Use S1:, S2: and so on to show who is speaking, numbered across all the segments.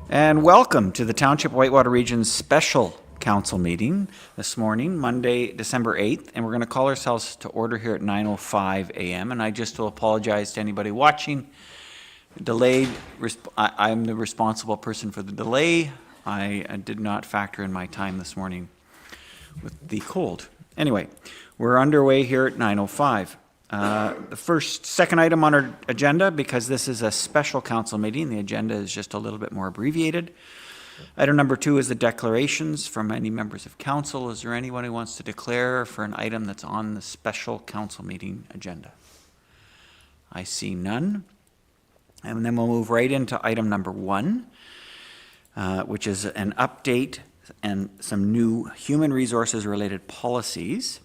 S1: And welcome to the Township Whitewater Region's special council meeting this morning, Monday, December 8th, and we're going to call ourselves to order here at 9:05 a.m. And I just will apologize to anybody watching. Delayed, I'm the responsible person for the delay. I did not factor in my time this morning with the cold. Anyway, we're underway here at 9:05. The second item on our agenda, because this is a special council meeting, the agenda is just a little bit more abbreviated. Item number 2 is the declarations from any members of council. Is there anyone who wants to declare for an item that's on the special council meeting agenda? I see none. And then we'll move right into item number 1, which is an update and some new human resources related policies.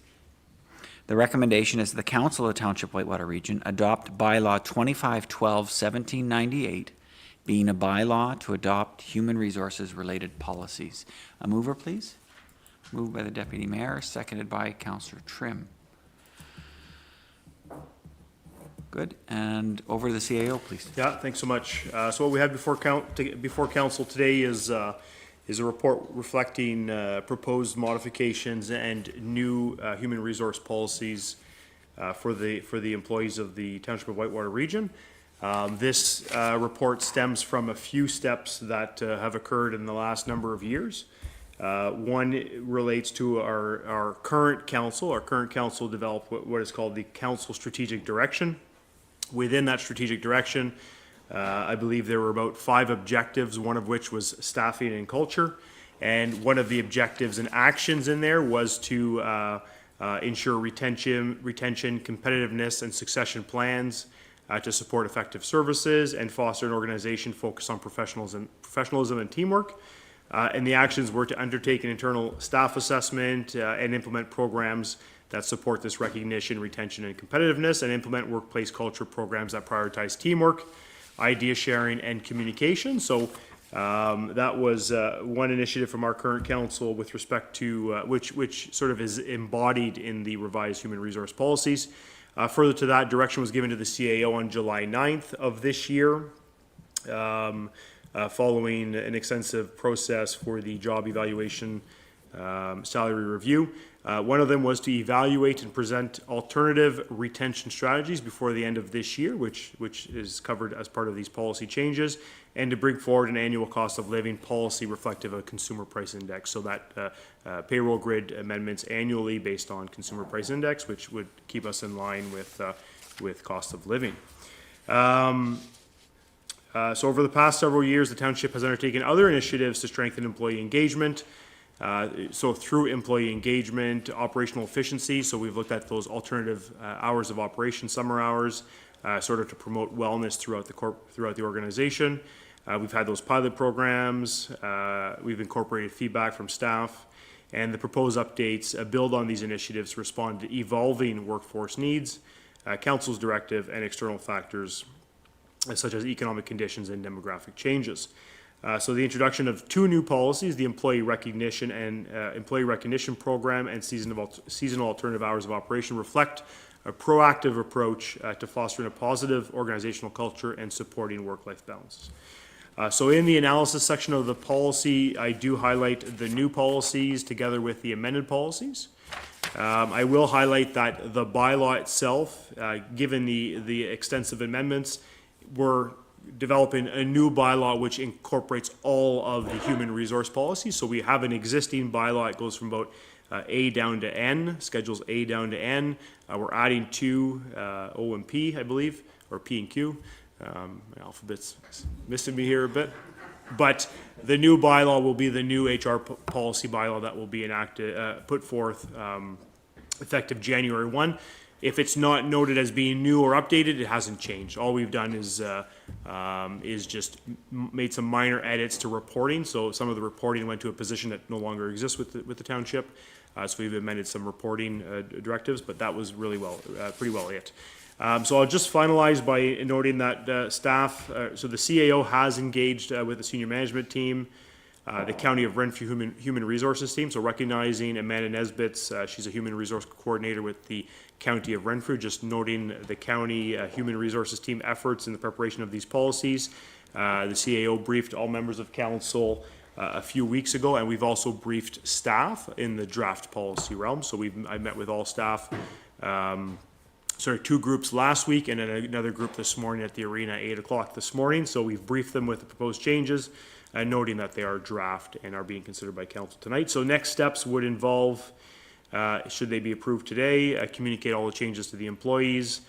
S1: The recommendation is the Council of the Township Whitewater Region adopt bylaw 2512-1798, being a bylaw to adopt human resources related policies. A mover, please. Moved by the Deputy Mayor, seconded by Councillor Trim. Good, and over to the CAO, please.
S2: Yeah, thanks so much. So what we have before council today is a report reflecting proposed modifications and new human resource policies for the employees of the Township of Whitewater Region. This report stems from a few steps that have occurred in the last number of years. One relates to our current council. Our current council developed what is called the Council Strategic Direction. Within that strategic direction, I believe there were about 5 objectives, one of which was staffing and culture. And one of the objectives and actions in there was to ensure retention, competitiveness, and succession plans to support effective services and foster an organization focused on professionalism and teamwork. And the actions were to undertake an internal staff assessment and implement programs that support this recognition, retention, and competitiveness, and implement workplace culture programs that prioritize teamwork, idea sharing, and communication. So that was one initiative from our current council with respect to which sort of is embodied in the revised human resource policies. Further to that, direction was given to the CAO on July 9th of this year, following an extensive process for the job evaluation salary review. One of them was to evaluate and present alternative retention strategies before the end of this year, which is covered as part of these policy changes, and to bring forward an annual cost of living policy reflective of consumer price index, so that payroll grid amendments annually based on consumer price index, which would keep us in line with cost of living. So over the past several years, the township has undertaken other initiatives to strengthen employee engagement. So through employee engagement, operational efficiency, so we've looked at those alternative hours of operation, summer hours, sort of to promote wellness throughout the organization. We've had those pilot programs, we've incorporated feedback from staff, and the proposed updates build on these initiatives to respond to evolving workforce needs, council's directive, and external factors such as economic conditions and demographic changes. So the introduction of 2 new policies, the Employee Recognition Program and Seasonal Alternative Hours of Operation, reflect a proactive approach to fostering a positive organizational culture and supporting work-life balance. So in the analysis section of the policy, I do highlight the new policies together with the amended policies. I will highlight that the bylaw itself, given the extensive amendments, were developing a new bylaw which incorporates all of the human resource policies. So we have an existing bylaw. It goes from about A down to N, schedules A down to N. We're adding 2, O and P, I believe, or P and Q. My alphabet's missing me here a bit. But the new bylaw will be the new HR policy bylaw that will be enacted, put forth effective January 1. If it's not noted as being new or updated, it hasn't changed. All we've done is just made some minor edits to reporting. So some of the reporting went to a position that no longer exists with the township. So we've amended some reporting directives, but that was really pretty well it. So I'll just finalize by noting that staff, so the CAO has engaged with the senior management team, the County of Renfrew Human Resources team, so recognizing Amanda Nesbitt's, she's a human resource coordinator with the County of Renfrew, just noting the county human resources team efforts in the preparation of these policies. The CAO briefed all members of council a few weeks ago, and we've also briefed staff in the draft policy realm. So I met with all staff, two groups last week and then another group this morning at the arena at 8 o'clock this morning. So we've briefed them with the proposed changes, noting that they are draft and are being considered by council tonight. So next steps would involve, should they be approved today, communicate all the changes to the employees,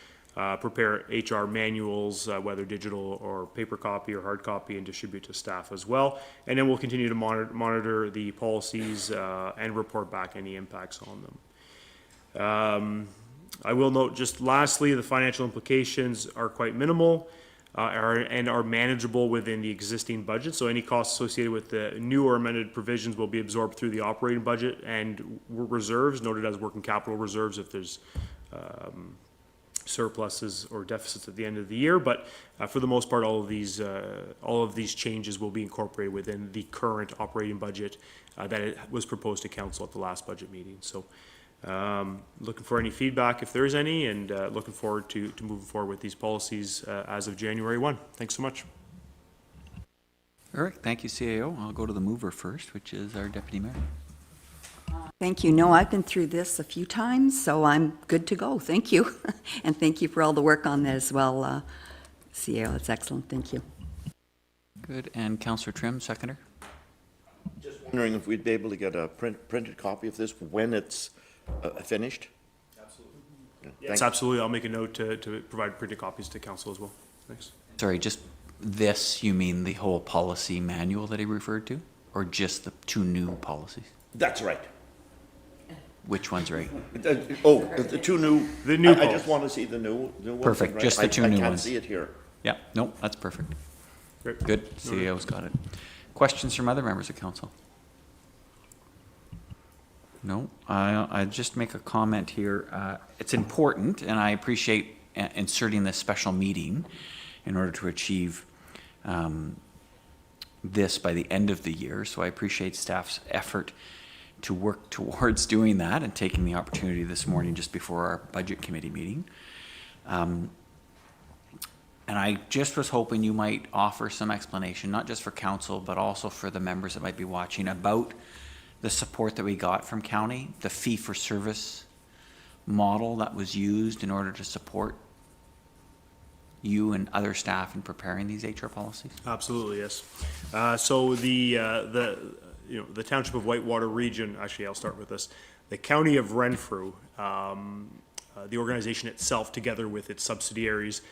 S2: prepare HR manuals, whether digital or paper copy or hard copy, and distribute to staff as well. And then we'll continue to monitor the policies and report back any impacts on them. I will note just lastly, the financial implications are quite minimal and are manageable within the existing budget. So any costs associated with the new or amended provisions will be absorbed through the operating budget and reserves, noted as working capital reserves if there's surpluses or deficits at the end of the year. But for the most part, all of these changes will be incorporated within the current operating budget that it was proposed to council at the last budget meeting. So looking for any feedback if there is any, and looking forward to moving forward with these policies as of January 1. Thanks so much.
S1: All right, thank you, CAO. I'll go to the mover first, which is our Deputy Mayor.
S3: Thank you. No, I've been through this a few times, so I'm good to go. Thank you. And thank you for all the work on that as well, CAO. That's excellent. Thank you.
S1: Good, and Councillor Trim, seconder.
S4: Just wondering if we'd be able to get a printed copy of this when it's finished? Absolutely.
S2: Yes, absolutely. I'll make a note to provide printed copies to council as well. Thanks.
S1: Sorry, just this, you mean the whole policy manual that he referred to? Or just the two new policies?
S4: That's right.
S1: Which one's right?
S4: The two new.
S2: The new
S4: I just want to see the new ones.
S1: Perfect,
S4: right?
S1: just the two new
S4: I can't
S1: ones.
S4: see it here.
S1: Yeah, no, that's perfect.
S2: Great.
S1: Good, CAO's got it. Questions from other members of council? No, I just make a comment here. It's important, and I appreciate inserting this special meeting in order to achieve this by the end of the year. So I appreciate staff's effort to work towards doing that and taking the opportunity this morning just before our budget committee meeting. And I just was hoping you might offer some explanation, not just for council, but also for the members that might be watching, about the support that we got from county, the fee-for-service model that was used in order to support you and other staff in preparing these HR policies?
S2: Absolutely, yes. So the Township of Whitewater region, actually I'll start with this, the County of Renfrew, the organization itself together with its subsidiaries,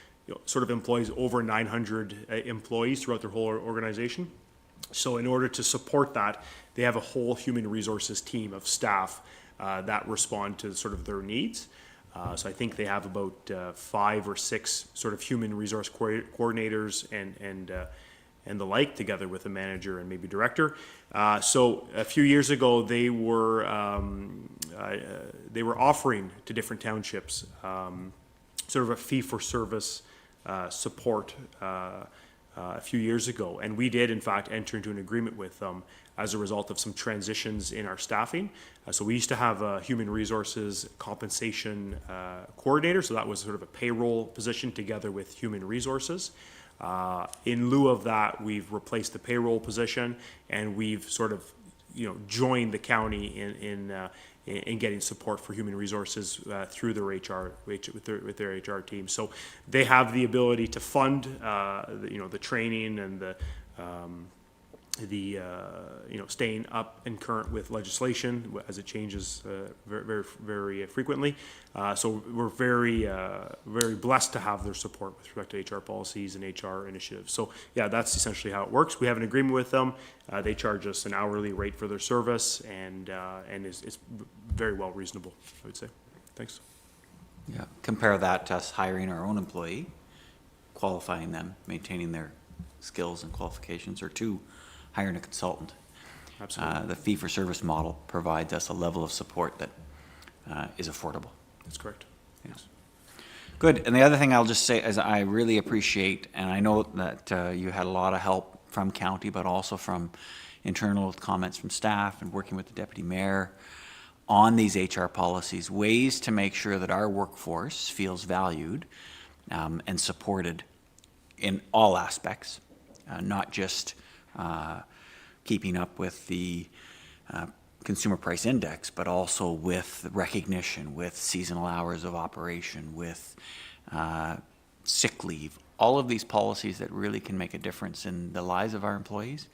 S2: sort of employs over 900 employees throughout their whole organization. So in order to support that, they have a whole human resources team of staff that respond to sort of their needs. So I think they have about 5 or 6 sort of human resource coordinators and the like, together with a manager and maybe director. So a few years ago, they were offering to different townships sort of a fee-for-service support a few years ago, and we did in fact enter into an agreement with them as a result of some transitions in our staffing. So we used to have a human resources compensation coordinator, so that was sort of a payroll position together with human resources. In lieu of that, we've replaced the payroll position, and we've sort of joined the county in getting support for human resources through their HR with their HR team. So they have the ability to fund the training and the staying up and current with legislation as it changes very frequently. So we're very blessed to have their support with respect to HR policies and HR initiatives. So yeah, that's essentially how it works. We have an agreement with them. They charge us an hourly rate for their service, and it's very well reasonable, I would say. Thanks.
S1: Yeah, compare that to us hiring our own employee, qualifying them, maintaining their skills and qualifications, or two, hiring a consultant.
S2: Absolutely.
S1: The fee-for-service model provides us a level of support that is affordable.
S2: That's correct.
S1: Yes. Good. And the other thing I'll just say is I really appreciate, and I know that you had a lot of help from county, but also from internal comments from staff and working with the deputy mayor on these HR policies, ways to make sure that our workforce feels valued and supported in all aspects. not just keeping up with the consumer price index, but also with recognition, with seasonal hours of operation, with sick leave, all of these policies that really can make a difference in the lives of our employees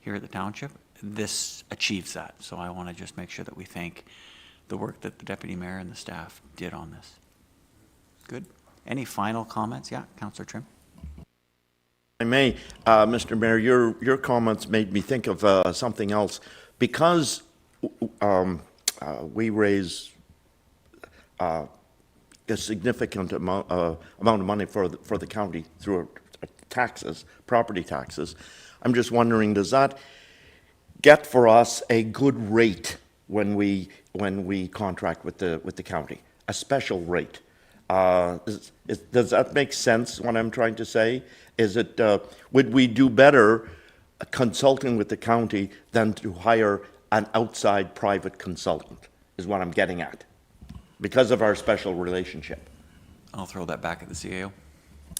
S1: here at the township. This achieves that. So I want to just make sure that we thank the work that the deputy mayor and the staff did on this. Good. Any final comments? Yeah, Councillor Trim.
S4: I may, Mr. Mayor, your comments made me think of something else. Because we raise a significant amount of money for the county through taxes, property taxes, I'm just wondering, does that get for us a good rate when we contract with the county, a special rate? Does that make sense, what I'm trying to say? Is it, would we do better consulting with the county than to hire an outside private consultant, is what I'm getting at, because of our special relationship?
S1: I'll throw that back at the CAO.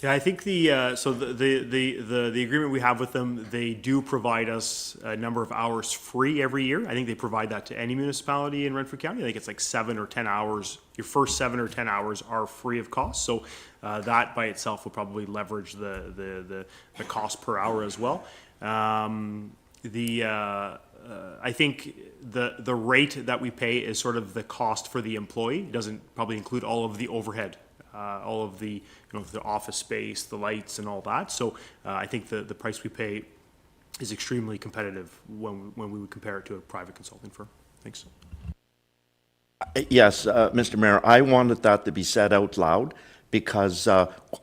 S2: Yeah, I think the agreement we have with them, they do provide us a number of hours free every year. I think they provide that to any municipality in Renfrew County. I think it's like 7 or 10 hours. Your first 7 or 10 hours are free of cost. So that by itself will probably leverage the cost per hour as well. I think the rate that we pay is sort of the cost for the employee. It doesn't probably include all of the overhead, all of the, the office space, the lights and all that. So I think the price we pay is extremely competitive when we would compare it to a private consulting firm. Thanks.
S4: Yes, Mr. Mayor, I wanted that to be said out loud because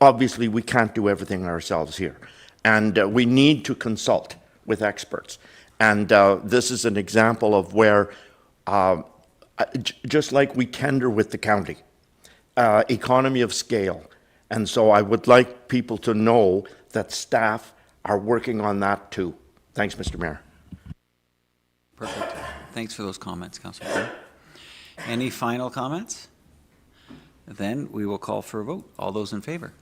S4: obviously we can't do everything ourselves here. And we need to consult with experts. And this is an example of where, just like we tender with the county, economy of scale. And so I would like people to know that staff are working on that too. Thanks, Mr. Mayor.
S1: Perfect. Thanks for those comments, Councillor Trim. Any final comments? Then we will call for a vote. All those in favor?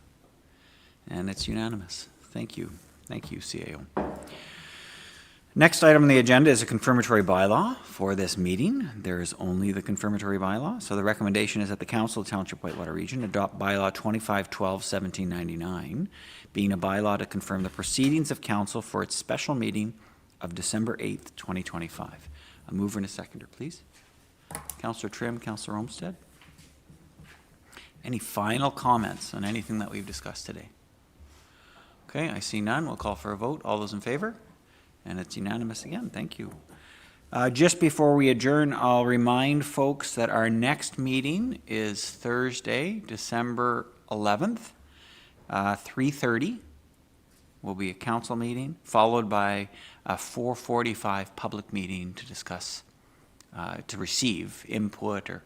S1: And it's unanimous. Thank you. Thank you, CAO. Next item on the agenda is a confirmatory bylaw for this meeting. There is only the confirmatory bylaw. So the recommendation is that the Council of Township Whitewater Region adopt bylaw 2512-1799, being a bylaw to confirm the proceedings of council for its special meeting of December 8th, 2025. A mover and a seconder, please. Councillor Trim, Councillor Olmsted. Any final comments on anything that we've discussed today? Okay, I see none. We'll call for a vote. All those in favor? And it's unanimous again. Thank you. Just before we adjourn, I'll remind folks that our next meeting is Thursday, December 11th, 3:30. Will be a council meeting, followed by a 4:45 public meeting to discuss, to receive input or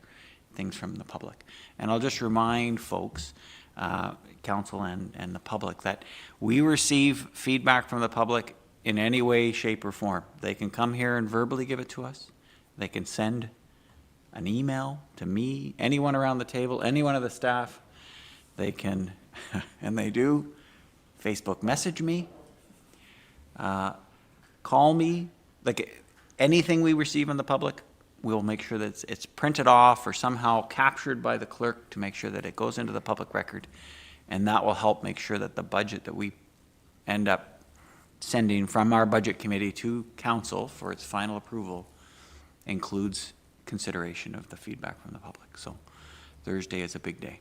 S1: things from the public. And I'll just remind folks, council and the public, that we receive feedback from the public in any way, shape, or form. They can come here and verbally give it to us. They can send an email to me, anyone around the table, any one of the staff. They can, and they do, Facebook message me, call me. Like anything we receive in the public, we'll make sure that it's printed off or somehow captured by the clerk to make sure that it goes into the public record. And that will help make sure that the budget that we end up sending from our budget committee to council for its final approval includes consideration of the feedback from the public. So Thursday is a big day.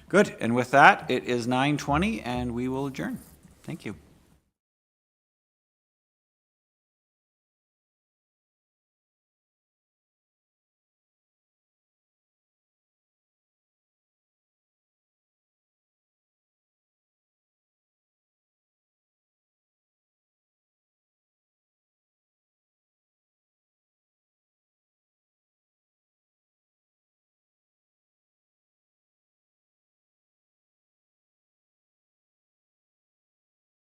S1: Good. And with that, it is 9:20 and we will adjourn. Thank you.